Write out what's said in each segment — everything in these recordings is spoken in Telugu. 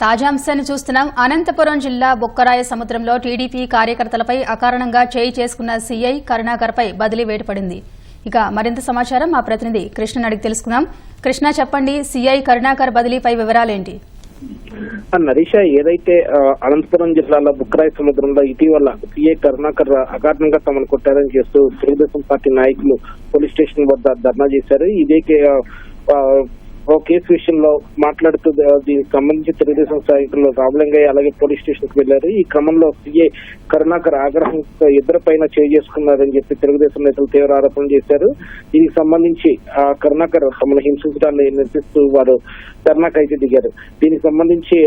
తాజా అంశాన్ని చూస్తున్నాం. అనంతపురం జిల్లా బొక్కరాయ సముద్రంలో టీడీపీ కార్యకర్తలపై అకారణంగా చేయి చేసుకున్న సీఐ కరుణాకర్పై బదిలీ వేటుపడింది. ఇక మరింత సమాచారం మా ప్రతినిధి కృష్ణ అడిగి తెలుసుకుందాం. కృష్ణ, చెప్పండి, సీఐ కరుణాకర్ బదిలీపై వివరాలేంటి? నరీష, ఏదైతే అనంతపురం జిల్లాలో బుక్కరాయ సముద్రంలో ఇటీవల సీఐ కరుణాకర్ అకారణంగా తమను కొట్టారని చేస్తూ తెలుగుదేశం పార్టీ నాయకులు పోలీస్ స్టేషన్ వద్ద ధర్నా చేశారు. ఇదే కేసు విషయంలో మాట్లాడుతూ దీనికి సంబంధించి తెలుగుదేశం నాయకులు రామలింగయ్య అలాగే పోలీస్ స్టేషన్ కు వెళ్లారు. ఈ క్రమంలో సీఐ కరుణాకర్ ఆగ్రహంతో ఇద్దరిపైన చేసుకున్నారని చెప్పి తెలుగుదేశం నేతలు తీవ్ర ఆరోపణలు చేశారు. దీనికి సంబంధించి కరుణాకర్ తమను హింసించడాన్ని నిరసిస్తూ వారు ధర్నాకు అయితే దిగారు. దీనికి సంబంధించి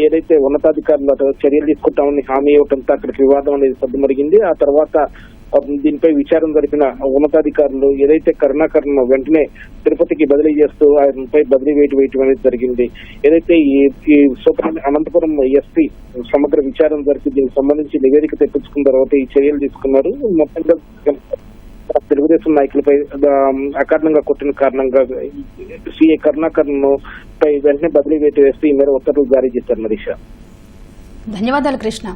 ఏదైతే ఉన్నతాధికారులు చర్యలు తీసుకుంటామని హామీ ఇవ్వడంతో అక్కడికి వివాదం అనేది సద్దుమరిగింది. ఆ తర్వాత దీనిపై విచారణ జరిపిన ఉన్నతాధికారులు ఏదైతే కరుణాకర్ ను వెంటనే తిరుపతికి బదిలీ చేస్తూ ఆయనపై బదిలీ వేయటం అనేది జరిగింది. ఏదైతే ఈ అనంతపురం ఎస్పీ సమగ్ర విచారణ జరిపి దీనికి సంబంధించి నివేదిక తెప్పించుకున్న తర్వాత ఈ చర్యలు తీసుకున్నారు. మొత్తంగా తెలుగుదేశం నాయకులపై అకారణంగా కొట్టిన కారణంగా సీఐ కరుణాకర్ ను పై వెంటనే బదిలీ వేటు వేస్తూ ఈ మేర ఉత్తర్వులు జారీ చేశారు. నరీష, ధన్యవాదాలు కృష్ణ.